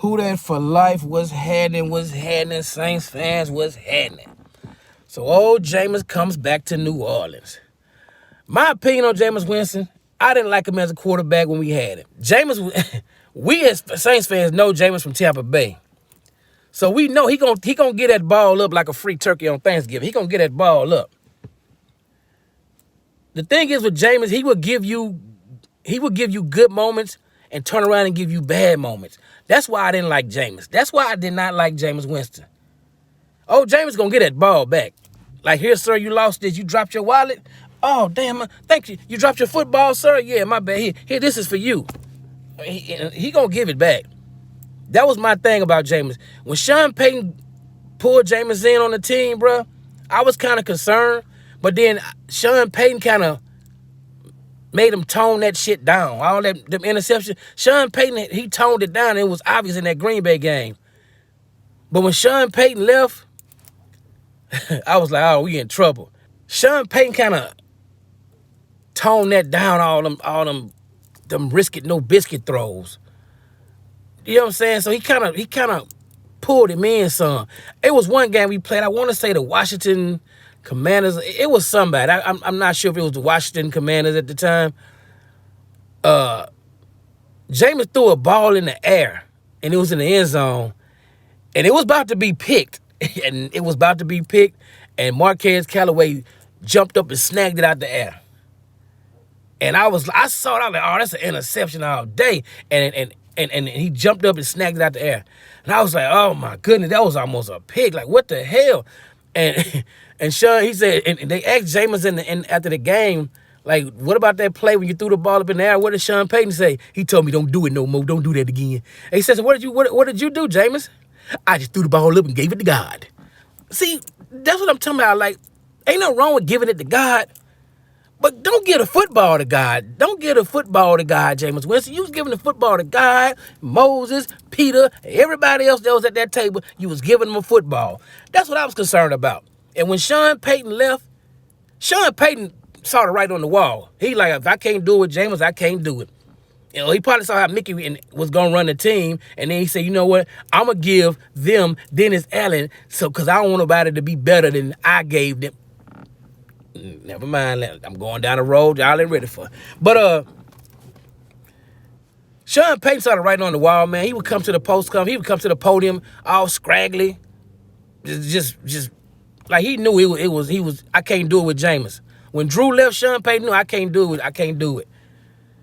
Who that for life was happening. Saints fans was happening. So old Jameis comes back to New Orleans. My opinion on Jameis Winston, I didn't like him as a quarterback when we had him. Jameis, we as Saints fans know Jameis from Tampa Bay. So we know he gonna get that ball up like a free turkey on Thanksgiving. He gonna get that ball up. The thing is with Jameis, he will give you good moments and turn around and give you bad moments. That's why I didn't like Jameis. That's why I did not like Jameis Winston. Oh, Jameis gonna get that ball back. Like, here, sir, you lost this. You dropped your wallet. Oh, damn, thank you. You dropped your football, sir? Yeah, my bad. Here, this is for you. He gonna give it back. That was my thing about Jameis. When Sean Payton pulled Jameis in on the team, bro, I was kind of concerned. But then Sean Payton kind of made him tone that shit down. All them interceptions. Sean Payton, he toned it down. And it was obvious in that Green Bay game. But when Sean Payton left, I was like, oh, we in trouble. Sean Payton kind of toned that down, all them risk it, no biscuit throws. You know what I'm saying? So he kind of pulled him in some. It was one game we played. I want to say the Washington Commanders. It was somebody. I'm not sure if it was the Washington Commanders at the time. Jameis threw a ball in the air, and it was in the end zone, and it was about to be picked. And Marquez Callaway jumped up and snagged it out the air. And I saw it. I was like, oh, that's an interception all day. And he jumped up and snagged it out the air. And I was like, oh my goodness, that was almost a pick. Like, what the hell? And Sean, he said, and they asked Jameis after the game, like, what about that play when you threw the ball up in the air? What did Sean Payton say? He told me, don't do it no more. Don't do that again. And he says, so what did you do, Jameis? I just threw the ball up and gave it to God. See, that's what I'm talking about. Like, ain't no wrong with giving it to God. But don't give the football to God. Don't give the football to God, Jameis Winston. You was giving the football to God, Moses, Peter, everybody else that was at that table. You was giving them a football. That's what I was concerned about. And when Sean Payton left, Sean Payton saw it right on the wall. He like, if I can't do it with Jameis, I can't do it. You know, he probably saw how Mickey was going to run the team, and then he said, you know what, I'm going to give them Dennis Allen because I don't want nobody to be better than I gave them. Never mind, I'm going down the road y'all ain't ready for. But Sean Payton saw it right on the wall, man. He would come to the he would come to the podium all scraggly. Just like he knew he was I can't do it with Jameis. When Drew left, Sean Payton knew I can't do it.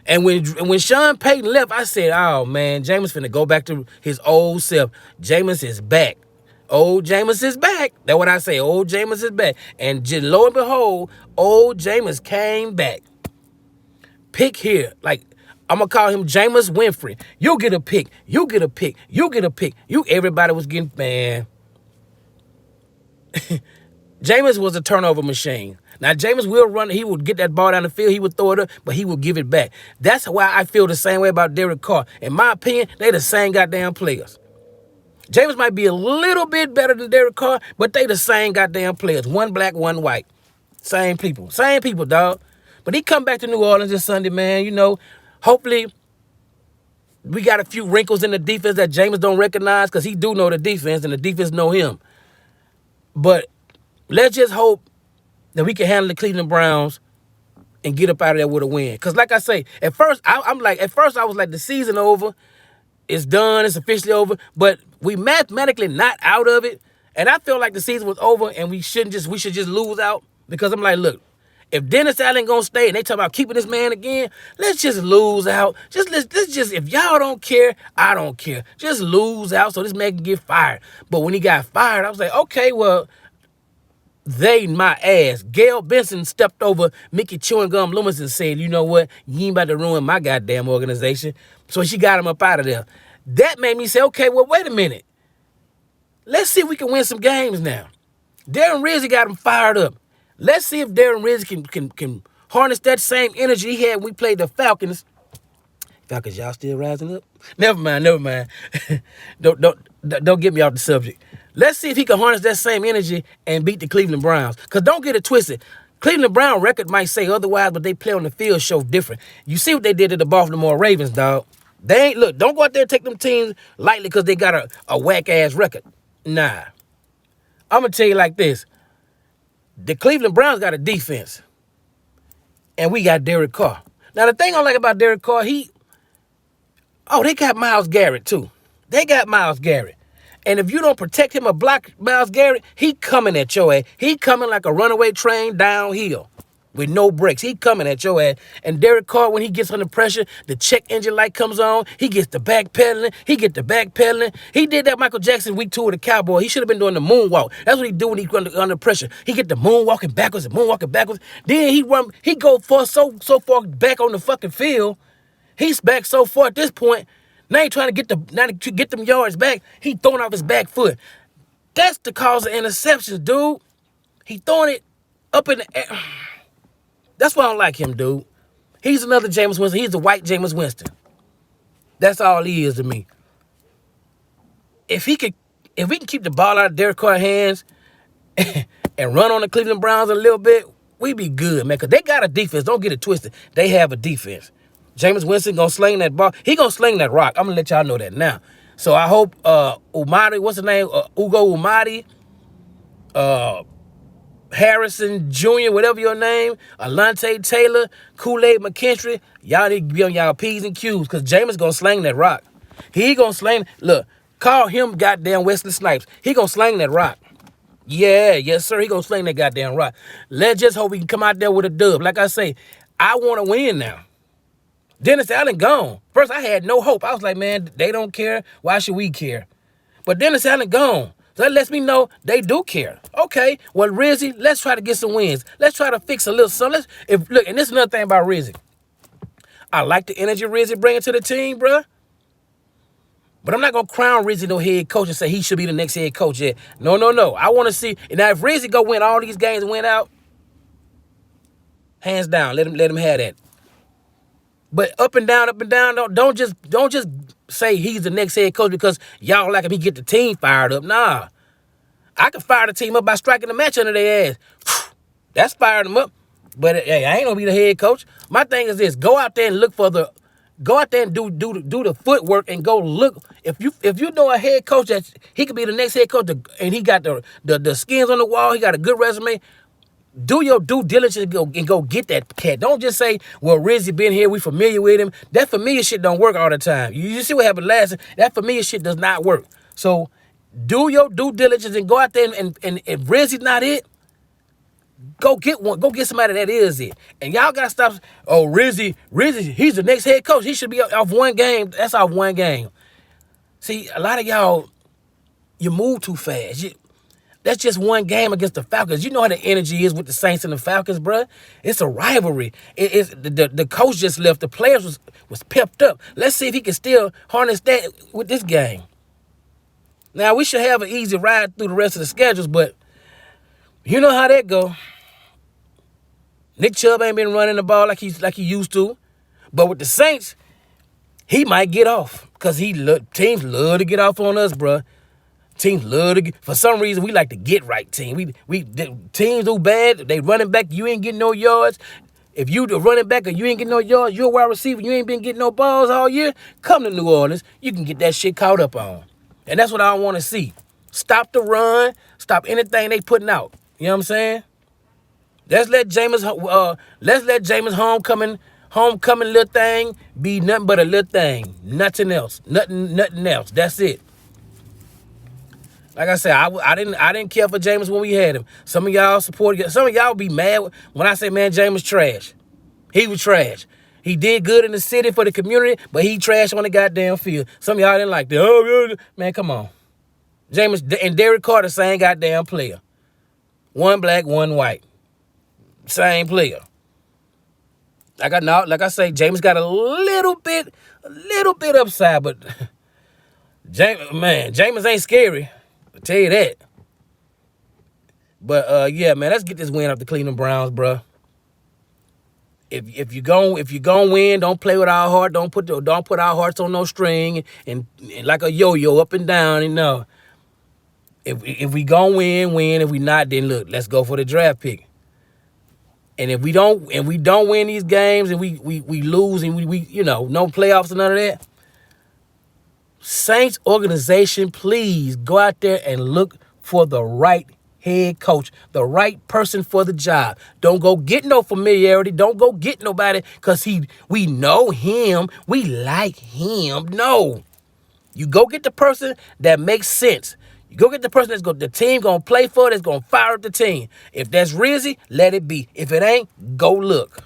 And when Sean Payton left, I said, oh, man, Jameis finna go back to his old self. Jameis is back. Old Jameis is back. That's what I say. Old Jameis is back. And just lo and behold, old Jameis came back. Pick here. Like, I'm going to call him Jameis Winfrey. You get a pick. You get a pick. You get a pick. Everybody was getting, man. Jameis was a turnover machine. Now, Jameis will run. He would get that ball down the field. He would throw it up, but he would give it back. That's why I feel the same way about Derek Carr. In my opinion, they the same goddamn players. Jameis might be a little bit better than Derek Carr, but they the same goddamn players. One black, one white. Same people, dog. But he come back to New Orleans this Sunday, man. You know, hopefully we got a few wrinkles in the defense that Jameis don't recognize because he do know the defense and the defense know him. But let's just hope that we can handle the Cleveland Browns and get up out of there with a win. Because like I say, at first I was like, the season over. It's done. It's officially over. But we mathematically not out of it. And I feel like the season was over and we should just lose out. Because I'm like, look, if Dennis Allen gonna stay and they talk about keeping this man again, let's just lose out. Let's just, if y'all don't care, I don't care. Just lose out so this man can get fired. But when he got fired, I was like, okay, well, they my ass. Gail Benson stepped over Mickey Chewing Gum Loomis and said, you know what? You ain't about to ruin my goddamn organization. So she got him up out of there. That made me say, okay, well, wait a minute. Let's see if we can win some games now. Darren Rizzi got him fired up. Let's see if Darren Rizzi can harness that same energy he had when we played the Falcons. Falcons, y'all still rising up? Never mind. Don't get me off the subject. Let's see if he can harness that same energy and beat the Cleveland Browns. Because don't get it twisted. Cleveland Brown record might say otherwise, but they play on the field show different. You see what they did to the Baltimore Ravens, dog. They ain't look. Don't go out there and take them teams lightly because they got a whack ass record. Nah, I'm gonna tell you like this: the Cleveland Browns got a defense, and we got Derek Carr. Now the thing I like about Derek Carr, they got Myles Garrett too. They got Myles Garrett. And if you don't protect him or block Myles Garrett, he coming at your ass. He coming like a runaway train downhill with no brakes. He coming at your ass. And Derek Carr, when he gets under pressure, the check engine light comes on. He gets the backpedaling. He did that Michael Jackson week 2 of the Cowboy. He should have been doing the moonwalk. That's what he do when he under pressure. He get the moonwalking backwards and moonwalking backwards. Then he go for so far back on the fucking field. He's back so far at this point. Now he trying to get them yards back. He throwing off his back foot. That's the cause of interceptions, dude. He throwing it up in the air. That's why I don't like him, dude. He's another Jameis Winston. He's the white Jameis Winston. That's all he is to me. If we can keep the ball out of Derek Carr's hands and run on the Cleveland Browns a little bit, we be good, man. Because they got a defense. Don't get it twisted. They have a defense. Jameis Winston gonna sling that ball. He gonna sling that rock. I'm gonna let y'all know that now. So I hope Umadi, what's his name? Ugo Umadi, Harrison Jr., whatever your name, Alante Taylor, Kool-Aid McKinstry, y'all need to be on y'all P's and Q's because Jameis gonna sling that rock. He gonna sling. Look, call him goddamn Wesley Snipes. He gonna sling that rock. Yeah, yes, sir. He gonna sling that goddamn rock. Let's just hope we can come out there with a dub. Like I say, I want to win now. Dennis Allen gone. First, I had no hope. I was like, man, they don't care. Why should we care? But Dennis Allen gone. So that lets me know they do care. Okay, well, Rizzy, let's try to get some wins. Let's try to fix a little something. Look, and this is another thing about Rizzy. I like the energy Rizzy bringing to the team, bruh. But I'm not going to crown Rizzy no head coach and say he should be the next head coach yet. No. I want to see. Now, if Rizzy go win all these games and win out, hands down, let him have that. But up and down, don't just say he's the next head coach because y'all like him, he get the team fired up. Nah. I can fire the team up by striking a match under their ass. That's firing them up. But hey, I ain't gonna be the head coach. My thing is this: go out there and do the footwork and go look. If you know a head coach that he could be the next head coach and he got the skins on the wall, he got a good resume. Do your due diligence and go get that cat. Don't just say, well, Rizzy been here, we familiar with him. That familiar shit don't work all the time. You see what happened last time? That familiar shit does not work. So do your due diligence and go out there and if Rizzy's not it, go get one. Go get somebody that is it. And y'all got to stop. Oh, Rizzy, he's the next head coach. He should be off one game. That's off one game. See, a lot of y'all, you move too fast. That's just one game against the Falcons. You know how the energy is with the Saints and the Falcons, bruh. It's a rivalry. The coach just left. The players was pepped up. Let's see if he can still harness that with this game. Now, we should have an easy ride through the rest of the schedules, but you know how that go. Nick Chubb ain't been running the ball like he used to. But with the Saints, he might get off because teams love to get off on us, bruh. Teams love to for some reason we like to get right team. Teams do bad. They running back, you ain't getting no yards. If you the running back and you ain't getting no yards, you're a wide receiver, you ain't been getting no balls all year, come to New Orleans, you can get that shit caught up on. And that's what I want to see. Stop the run, stop anything they putting out. You know what I'm saying? Let's let Jameis homecoming little thing be nothing but a little thing. Nothing else. Nothing else. That's it. Like I said, I didn't care for Jameis when we had him. Some of y'all supported. Some of y'all be mad when I say, man, Jameis trash. He was trash. He did good in the city for the community, but he trashed on the goddamn field. Some of y'all didn't like that. Oh, man, come on. Jameis and Derek Carr, the same goddamn player. One black, one white. Same player. Like I say, Jameis got a little bit upside, but Jameis ain't scary. I'll tell you that. But yeah, man, let's get this win off the Cleveland Browns, bro. If you gon' win, don't play with our heart. Don't put our hearts on no string and like a yo-yo up and down. You know, if we gon' win. If we not, then look, let's go for the draft pick. And if we don't win these games and we lose and we no playoffs and none of that, Saints organization, please go out there and look for the right head coach, the right person for the job. Don't go get no familiarity. Don't go get nobody because we know him. We like him. No. You go get the person that makes sense. You go get the person the team gonna play for, that's gonna fire up the team. If that's Rizzy, let it be. If it ain't, go look.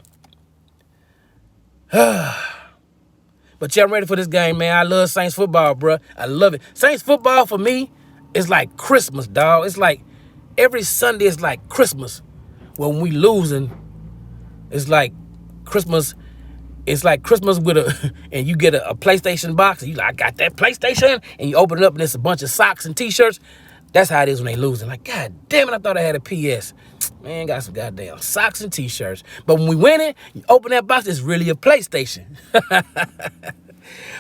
But yeah, I'm ready for this game, man. I love Saints football, bro. I love it. Saints football for me is like Christmas, dog. It's like every Sunday is like Christmas. When we losing, it's like Christmas. It's like Christmas with and you get a PlayStation box, and you like, I got that PlayStation, and you open it up, and it's a bunch of socks and T-shirts. That's how it is when they losing. Like, God damn it, I thought I had a PS. Man, got some goddamn socks and T-shirts. But when we win it, you open that box, it's really a PlayStation.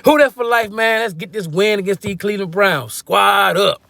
Who that for life, man? Let's get this win against the Cleveland Browns. Squad up.